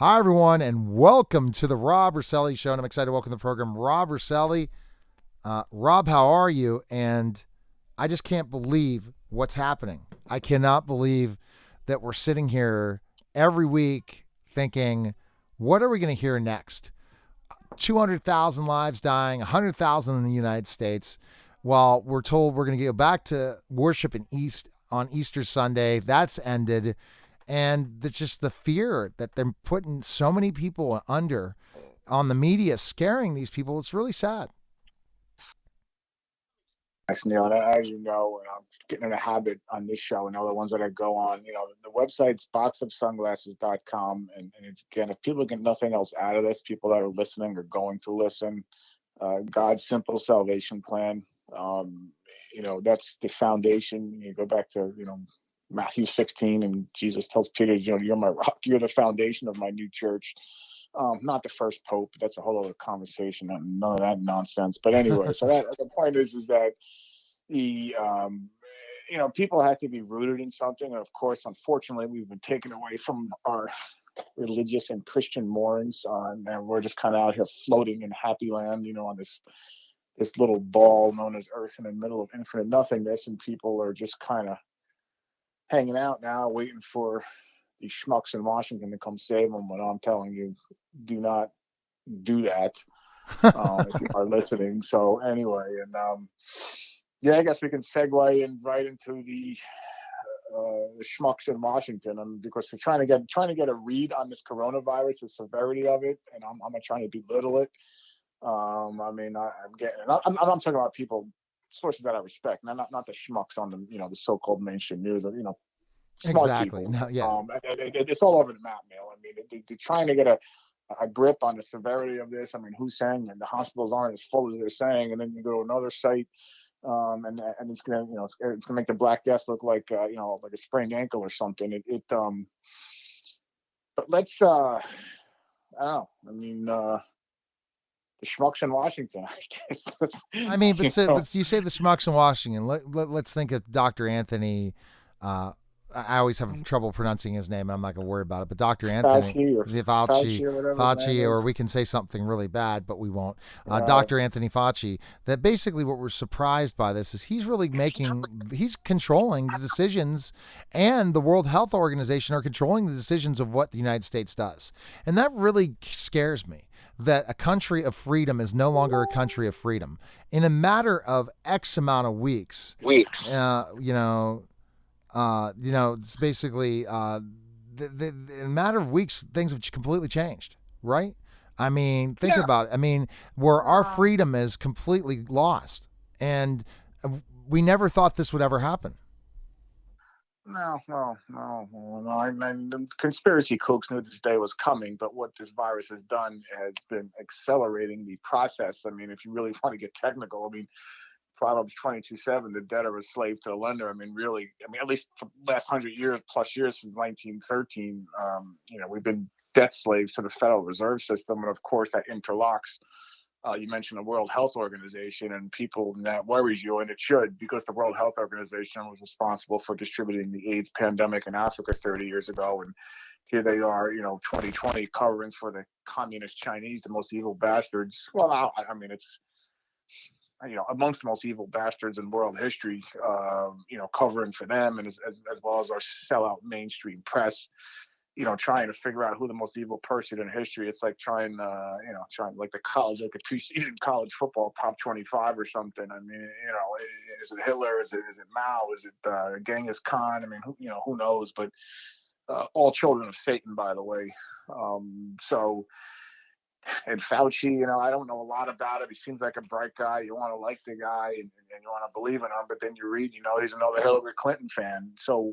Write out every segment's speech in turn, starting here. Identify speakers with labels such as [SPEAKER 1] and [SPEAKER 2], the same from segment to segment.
[SPEAKER 1] Hi, everyone, and welcome to the Rob Roselli Show. And I'm excited to welcome to the program Rob Roselli. Rob, how are you? And I just can't believe what's happening. I cannot believe that we're sitting here every week thinking, what are we going to hear next? 200,000 lives dying, 100,000 in the United States, while we're told we're going to go back to worship in on Easter Sunday. That's ended. And it's just the fear that they're putting so many people under on the media, scaring these people. It's really sad.
[SPEAKER 2] Thanks, Neil. And as you know, and I'm getting in a habit on this show and other ones that I go on, the website's boxofsunglasses.com. And again, if people get nothing else out of this, people that are listening or going to listen, God's simple salvation plan, that's the foundation. You go back to, Matthew 16, and Jesus tells Peter, you're my rock, you're the foundation of my new church. Not the first pope. That's a whole other conversation. None of that nonsense. But anyway, so the point is that the people have to be rooted in something. And of course, unfortunately, we've been taken away from our religious and Christian moorings, and we're just kind of out here floating in happy land, on this little ball known as Earth in the middle of infinite nothingness, and people are just kind of hanging out now, waiting for these schmucks in Washington to come save them. But I'm telling you, do not do that if you are listening. So anyway, and yeah, I guess we can segue in right into the schmucks in Washington, and because we're trying to get a read on this coronavirus, the severity of it, and I'm not trying to belittle it. I'm talking about people, sources that I respect, not the schmucks on the so-called mainstream news, or smart
[SPEAKER 1] Exactly.
[SPEAKER 2] people.
[SPEAKER 1] No, yeah.
[SPEAKER 2] It's all over the map, Neil. I mean, they're trying to get a grip on the severity of this. I mean, who's saying that the hospitals aren't as full as they're saying, and then you go to another site, and it's gonna it's gonna make the Black Death look like like a sprained ankle or something. But let's I don't know. I mean, the schmucks in Washington, I guess.
[SPEAKER 1] I mean, but,
[SPEAKER 2] you
[SPEAKER 1] so,
[SPEAKER 2] know,
[SPEAKER 1] but you say the schmucks in Washington. Let's think of Dr. Anthony. Uh, I always have trouble pronouncing his name. I'm not going to worry about it. But Dr. Anthony,
[SPEAKER 2] Fauci or
[SPEAKER 1] the
[SPEAKER 2] Fauci or whatever his name
[SPEAKER 1] Or
[SPEAKER 2] is.
[SPEAKER 1] we can say something really bad, but we won't.
[SPEAKER 2] Uh,
[SPEAKER 1] Dr. Anthony Fauci, that basically what we're surprised by this is he's controlling the decisions, and the World Health Organization are controlling the decisions of what the United States does. And that really scares me, that a country of freedom is no longer a country of freedom. In a matter of X amount of weeks,
[SPEAKER 2] Weeks.
[SPEAKER 1] it's basically in a matter of weeks, things have completely changed, right? I mean, think
[SPEAKER 2] Yeah.
[SPEAKER 1] about it. I mean, where our freedom is completely lost, and we never thought this would ever happen.
[SPEAKER 2] No. The conspiracy kooks knew this day was coming, but what this virus has done has been accelerating the process. I mean, if you really want to get technical, I mean, Proverbs 22:7, the debtor is slave to the lender. I mean, really, I mean, at least for the last 100 years, plus years since 1913, we've been debt slaves to the Federal Reserve System. And of course, that interlocks. You mentioned the World Health Organization, and people, and that worries you, and it should, because the World Health Organization was responsible for distributing the AIDS pandemic in Africa 30 years ago. And here they are, 2020, covering for the communist Chinese, the most evil bastards. Well, I mean, it's, amongst the most evil bastards in world history, covering for them, and as well as our sellout mainstream press, trying to figure out who the most evil person in history. It's like trying like the preseason college football top 25 or something. I mean, is it Hitler? Is it Mao? Is it Genghis Khan? I mean, who knows? But all children of Satan, by the way. So, and Fauci, I don't know a lot about him. He seems like a bright guy. You want to like the guy, and you want to believe in him, but then you read, he's another Hillary Clinton fan. So,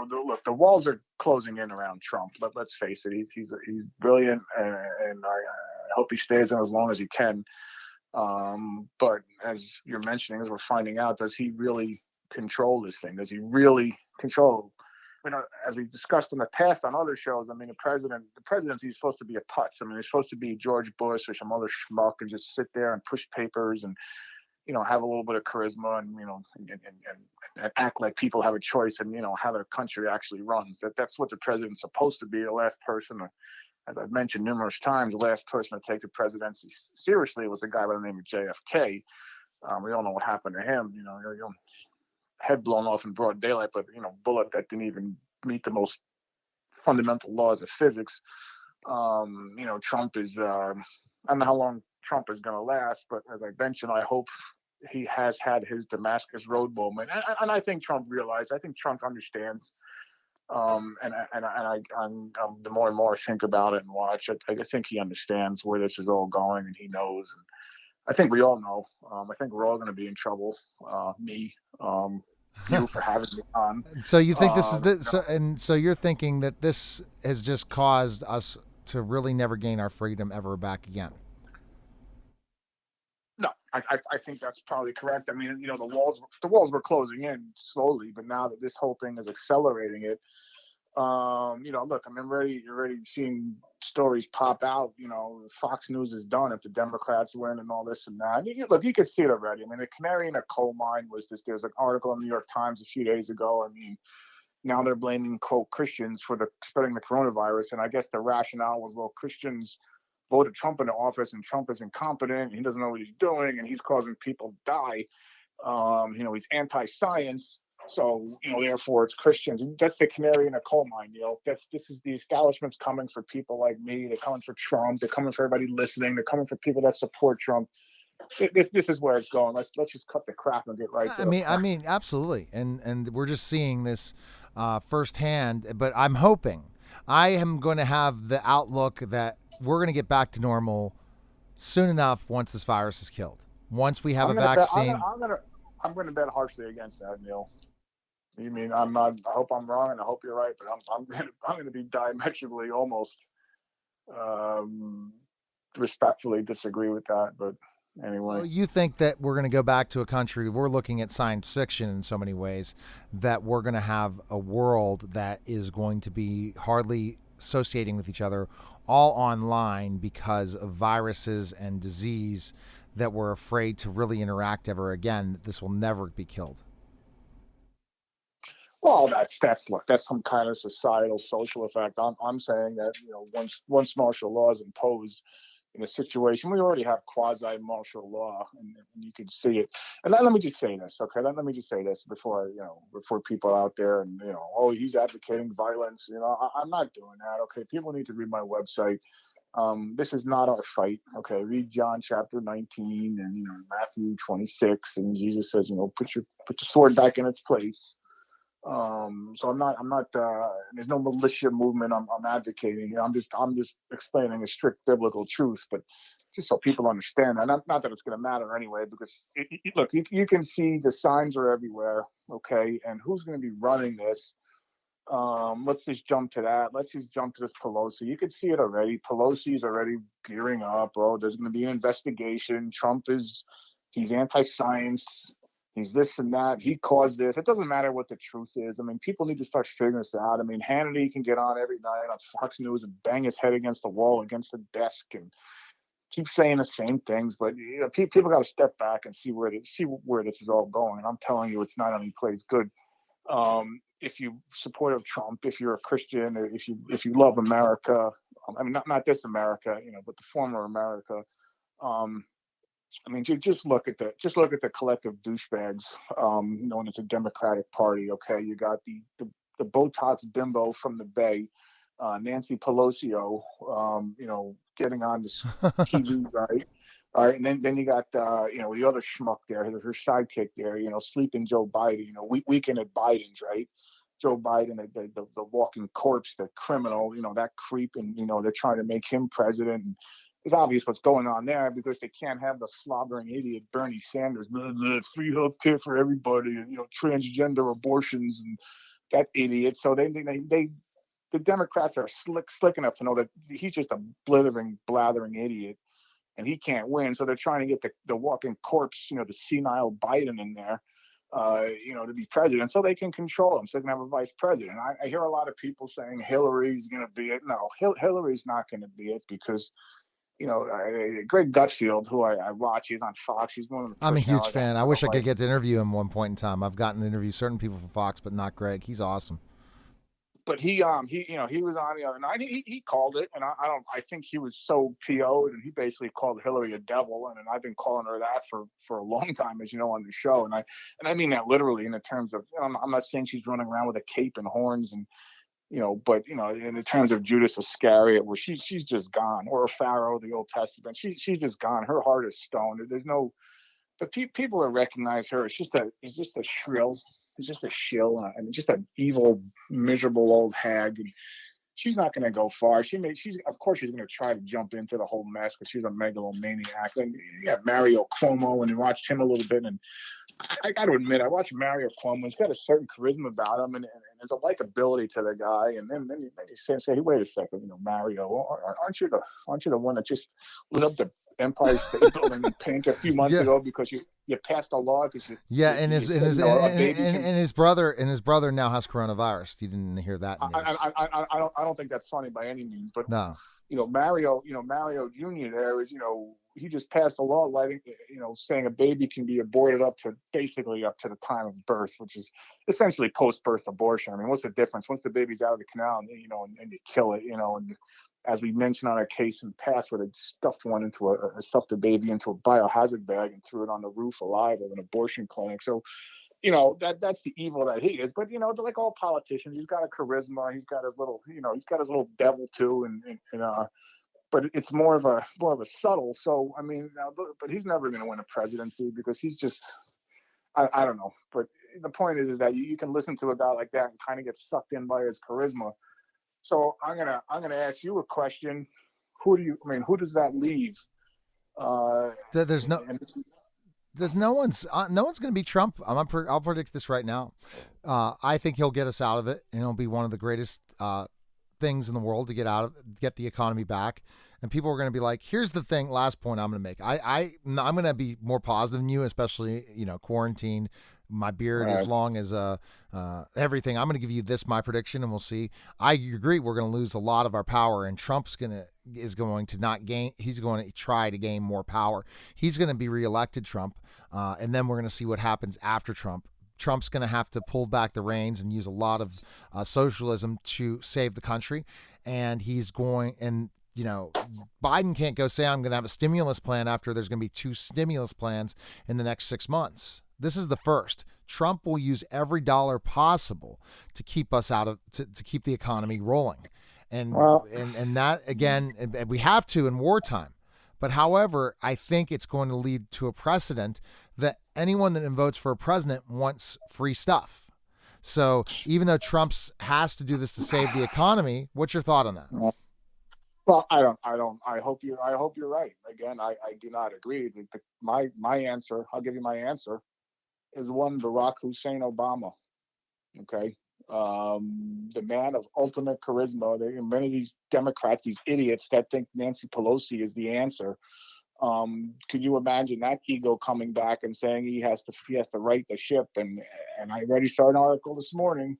[SPEAKER 2] look, the walls are closing in around Trump. But let's face it, he's brilliant, and I hope he stays in as long as he can. But as you're mentioning, as we're finding out, does he really control this thing? Does he really control? As we discussed in the past on other shows, I mean, the presidency is supposed to be a putz. I mean, he's supposed to be George Bush or some other schmuck and just sit there and push papers and, have a little bit of charisma and, and act like people have a choice and, how their country actually runs. That's what the president's supposed to be, the last person to as I've mentioned numerous times, the last person to take the presidency seriously was a guy by the name of JFK. We all know what happened to him. Head blown off in broad daylight, but bullet that didn't even meet the most fundamental laws of physics. Trump is. I don't know how long Trump is going to last, but as I mentioned, I hope he has had his Damascus Road moment, and I think Trump realized. I think Trump understands. The more and more I think about it and watch, I think he understands where this is all going, and he knows. And I think we all know. I think we're all going to be in trouble. Me, you for having me on.
[SPEAKER 1] So you think this is
[SPEAKER 2] Um,
[SPEAKER 1] this, so you're thinking that this has just caused us to really never gain our freedom ever back again.
[SPEAKER 2] no, I think that's probably correct. I mean, the walls were closing in slowly, but now that this whole thing is accelerating it, look, I'm already seeing stories pop out. Fox News is done if the Democrats win and all this and that. Look, you could see it already. I mean, the canary in a coal mine was this. There's an article in the New York Times a few days ago. I mean, now they're blaming, quote, Christians for the spreading the coronavirus. And I guess the rationale was, well, Christians voted Trump into office and Trump is incompetent and he doesn't know what he's doing and he's causing people to die. He's anti-science. So, therefore it's Christians. That's the canary in a coal mine, This is the establishment's coming for people like me. They're coming for Trump. They're coming for everybody listening. They're coming for people that support Trump. This is where it's going. Let's just cut the crap and get right to
[SPEAKER 1] I
[SPEAKER 2] the
[SPEAKER 1] mean, I
[SPEAKER 2] point.
[SPEAKER 1] mean, absolutely, and we're just seeing this firsthand. But I'm hoping I am going to have the outlook that we're going to get back to normal soon enough once this virus is killed. Once we have a
[SPEAKER 2] I'm gonna bet.
[SPEAKER 1] vaccine.
[SPEAKER 2] I'm gonna bet harshly against that, Neil. You mean I'm not? I hope I'm wrong, and I hope you're right. But I'm gonna be diametrically almost um, respectfully disagree with that. But
[SPEAKER 1] So
[SPEAKER 2] anyway,
[SPEAKER 1] you think that we're going to go back to a country, we're looking at science fiction in so many ways, that we're going to have a world that is going to be hardly associating with each other, all online because of viruses and disease, that we're afraid to really interact ever again. This will never be killed.
[SPEAKER 2] well, that's look, that's some kind of societal social effect. I'm saying that once martial law is imposed in a situation, we already have quasi martial law, and you can see it. And let me just say this, okay? Let me just say this before people out there and oh, he's advocating violence. I'm not doing that. Okay, people need to read my website. This is not our fight. Okay, read John chapter 19 and Matthew 26, and Jesus says, put your sword back in its place. So I'm not. There's no militia movement I'm advocating here. I'm just explaining a strict biblical truth, but just so people understand that. Not that it's going to matter anyway, because look, you can see the signs are everywhere. Okay, and who's going to be running this? Let's just jump to that. Let's just jump to this Pelosi. You can see it already. Pelosi's already gearing up. Oh, there's going to be an investigation. He's anti-science. He's this and that. He caused this. It doesn't matter what the truth is. I mean, people need to start figuring this out. I mean, Hannity can get on every night on Fox News and bang his head against the wall, against the desk, and keep saying the same things. But people got to step back and see where this is all going. And I'm telling you, it's not only plays good. If you support of Trump, if you're a Christian, or if you love America, I mean not this America, but the former America. Um, I mean, just look at the collective douchebags. Known as a Democratic Party. Okay, you got the Botox bimbo from the Bay, Nancy Pelosi, getting on this TV, right? All right, and then you got the other schmuck there, her sidekick there, sleeping Joe Biden, weekend at Biden's, right? Joe Biden, the walking corpse, the criminal, that creep, and they're trying to make him president. And it's obvious what's going on there because they can't have the slobbering idiot Bernie Sanders, blah, blah, free health care for everybody, and transgender abortions, and that idiot. So the Democrats are slick enough to know that he's just a blathering idiot, and he can't win. So they're trying to get the walking corpse, the senile Biden in there, to be president, so they can control him, so they can have a vice president. I hear a lot of people saying Hillary's going to be it. No, Hillary's not going to be it because, Greg Gutfield, who I watch, he's on Fox. He's one of the
[SPEAKER 1] I'm a huge
[SPEAKER 2] personalities.
[SPEAKER 1] fan. I wish I could get to interview him one point in time. I've gotten to interview certain people from Fox, but not Greg. He's awesome.
[SPEAKER 2] but he he was on the other night. He called it, and I think he was so PO'd, and he basically called Hillary a devil, and I've been calling her that for a long time, as you know, on the show, and I mean that literally in the terms of, I'm not saying she's running around with a cape and horns, and but in the terms of Judas Iscariot, where she's just gone, or a Pharaoh of the Old Testament, she's just gone. Her heart is stone. There's no, but people that recognize her, it's just a shrill, it's just a shill, and just an evil, miserable old hag. And she's not going to go far. She's of course she's going to try to jump into the whole mess because she's a megalomaniac. And you got Mario Cuomo, and you watched him a little bit, and I got to admit, I watched Mario Cuomo. He's got a certain charisma about him, and there's a likability to the guy. And then you say, hey, wait a second, Mario, aren't you the one that just lit up the Empire State Building in pink a few months ago because you passed a law because
[SPEAKER 1] his brother now has coronavirus. You didn't hear that news.
[SPEAKER 2] I don't think that's funny by any means, but
[SPEAKER 1] no.
[SPEAKER 2] Mario Jr. there is, he just passed a law saying a baby can be aborted up to the time of birth, which is essentially post-birth abortion. I mean, what's the difference? Once the baby's out of the canal, and you kill it, and as we mentioned on a case in the past where they stuffed a baby into a biohazard bag and threw it on the roof alive of an abortion clinic. So, that's the evil that he is. But, like all politicians, he's got a charisma. He's got his little, devil too. But it's more of a subtle. So, I mean, but he's never going to win a presidency because he's just, I don't know. But the point is that you can listen to a guy like that and kind of get sucked in by his charisma. So I'm gonna ask you a question. Who does that leave?
[SPEAKER 1] There's no one's going to be Trump. I'll predict this right now. I think he'll get us out of it, and it'll be one of the greatest things in the world to get the economy back. And people are going to be like, here's the thing. Last point I'm going to make. I'm going to be more positive than you, especially quarantine. My beard as long as everything. I'm going to give you my prediction, and we'll see. I agree. We're going to lose a lot of our power, and Trump's is going to not gain. He's going to try to gain more power. He's going to be reelected, Trump, and then we're going to see what happens after Trump. Trump's going to have to pull back the reins and use a lot of socialism to save the country, and Biden can't go say, I'm going to have a stimulus plan after there's going to be 2 stimulus plans in the next 6 months. This is the first. Trump will use every dollar possible to keep us to keep the economy rolling. And that, again, we have to in wartime. But however, I think it's going to lead to a precedent that anyone that votes for a president wants free stuff. So even though Trump has to do this to save the economy, what's your thought on that?
[SPEAKER 2] Well, I don't. I hope you're right. Again, I do not agree. My answer, I'll give you my answer, is one Barack Hussein Obama. Okay, the man of ultimate charisma. Many of these Democrats, these idiots that think Nancy Pelosi is the answer. Could you imagine that ego coming back and saying he has to right the ship? And I already saw an article this morning.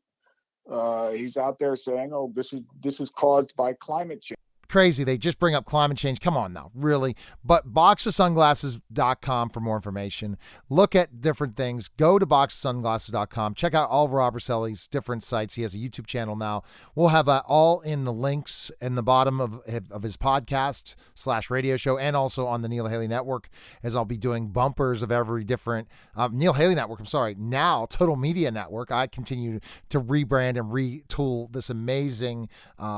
[SPEAKER 2] He's out there saying, "Oh, this is caused by climate change."
[SPEAKER 1] Crazy. They just bring up climate change. Come on now, really. But boxofsunglasses.com for more information. Look at different things. Go to boxofsunglasses.com. Check out all of Rob Roselli's different sites. He has a YouTube channel now. We'll have all in the links in the bottom of his podcast / radio show, and also on the Neil Haley Network, as I'll be doing bumpers of every different Neil Haley Network. I'm sorry. Now Total Media Network. I continue to rebrand and retool this amazing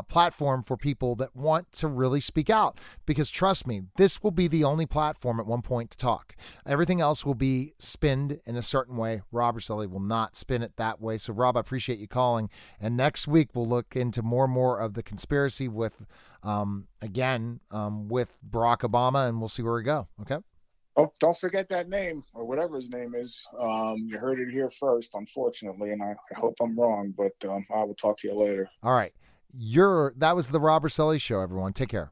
[SPEAKER 1] platform for people that want to really speak out, because trust me, this will be the only platform at one point to talk. Everything else will be spinned in a certain way. Rob Roselli will not spin it that way. So Rob, I appreciate you calling. And next week we'll look into more and more of the conspiracy with Barack Obama, and we'll see where we go. Okay.
[SPEAKER 2] Oh, don't forget that name, or whatever his name is. You heard it here first, unfortunately, and I hope I'm wrong, but I will talk to you later.
[SPEAKER 1] All right. That was the Rob Roselli Show, everyone. Take care.